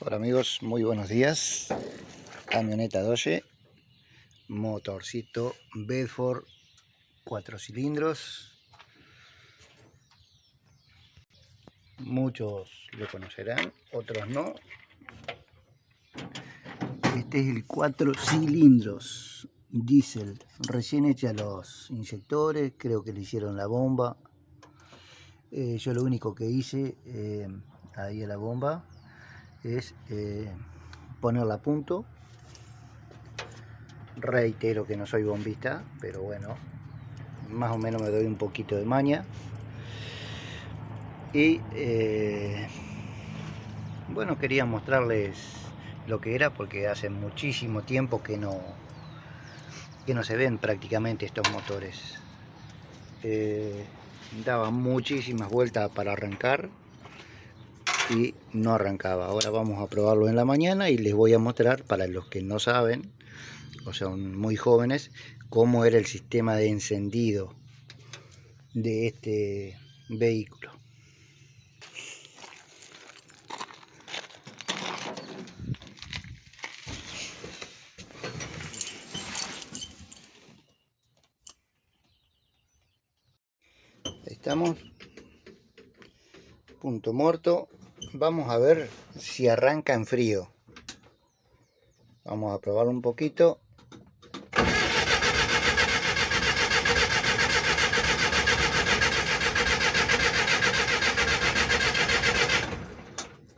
Hola amigos, muy buenos días. Camioneta Dodge, motorcito Bedford 4 cilindros. Muchos lo conocerán, otros no. Este es el 4 cilindros diésel, recién hecha los inyectores, creo que le hicieron la bomba. Yo lo único que hice ahí a la bomba es ponerla a punto. Reitero que no soy bombista, pero bueno, más o menos me doy un poquito de maña. Y bueno, quería mostrarles lo que era, porque hace muchísimo tiempo que no se ven prácticamente estos motores. Daba muchísimas vueltas para arrancar y no arrancaba. Ahora vamos a probarlo en la mañana y les voy a mostrar, para los que no saben o son muy jóvenes, cómo era el sistema de encendido de este vehículo. Estamos, punto muerto. Vamos a ver si arranca en frío. Vamos a probarlo un poquito.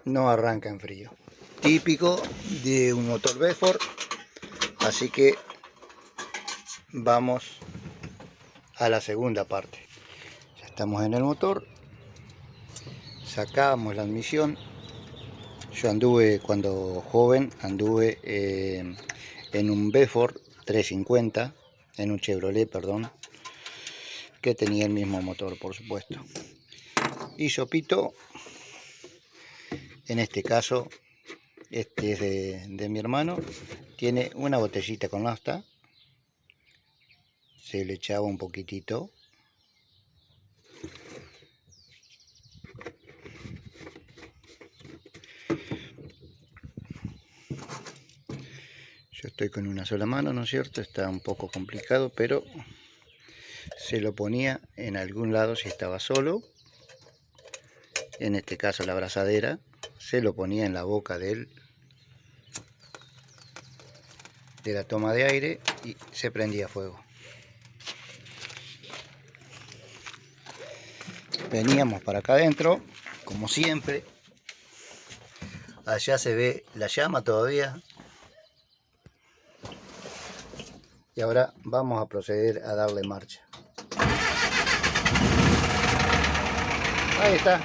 No arranca en frío. Típico de un motor Bedford. Así que vamos a la segunda parte. Ya estamos en el motor. Sacamos la admisión. Yo anduve, cuando joven, anduve en un Bedford 350, en un Chevrolet, perdón, que tenía el mismo motor, por supuesto. Y Sopito, en este caso, este es de mi hermano, tiene una botellita con nafta. Se le echaba un poquitito. Yo estoy con una sola mano, ¿no es cierto? Está un poco complicado, pero se lo ponía en algún lado si estaba solo. En este caso la abrazadera. Se lo ponía en la boca de la toma de aire y se prendía fuego. Veníamos para acá adentro, como siempre. Allá se ve la llama todavía. Y ahora vamos a proceder a darle marcha. Ahí está.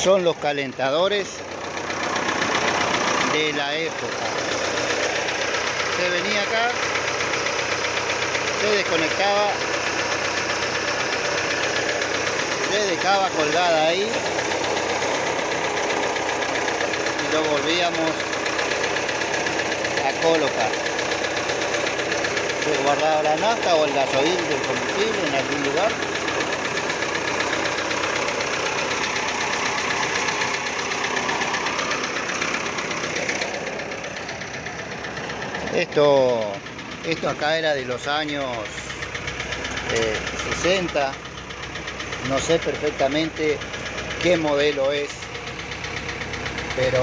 Son los calentadores de la época. Se venía acá, se desconectaba, se dejaba colgada ahí y lo volvíamos a colocar. Se guardaba la nafta o el gasoil del combustible en algún lugar. Esto acá era de los años 60. No sé perfectamente qué modelo es, pero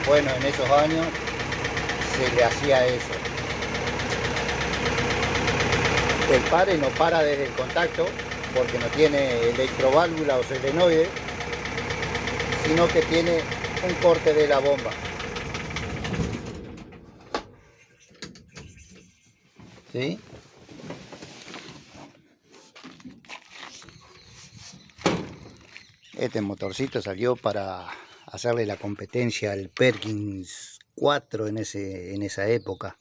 bueno, en esos años se le hacía eso. El pare no para desde el contacto, porque no tiene electroválvula o solenoide, sino que tiene un corte de la bomba. ¿Sí? Este motorcito salió para hacerle la competencia al Perkins 4 en esa época.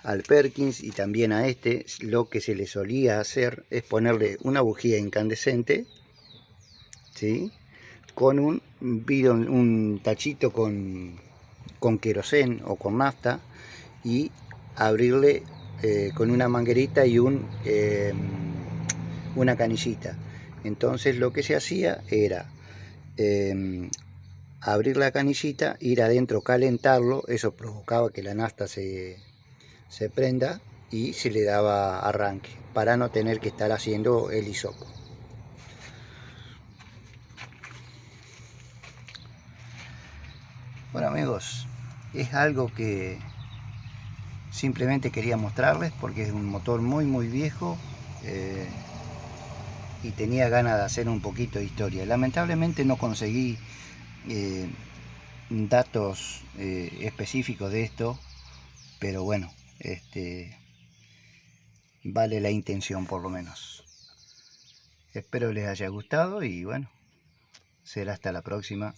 Al Perkins y también a este, lo que se le solía hacer es ponerle una bujía incandescente, ¿sí?, con un bidón, un tachito con queroseno o con nafta, y abrirle con una manguerita y una canillita. Entonces lo que se hacía era abrir la canillita, ir adentro, calentarlo, eso provocaba que la nafta se prenda y se le daba arranque para no tener que estar haciendo el hisopo. Bueno amigos, es algo que simplemente quería mostrarles porque es un motor muy viejo y tenía ganas de hacer un poquito de historia. Lamentablemente no conseguí datos específicos de esto, pero bueno, vale la intención por lo menos. Espero les haya gustado y bueno, será hasta la próxima.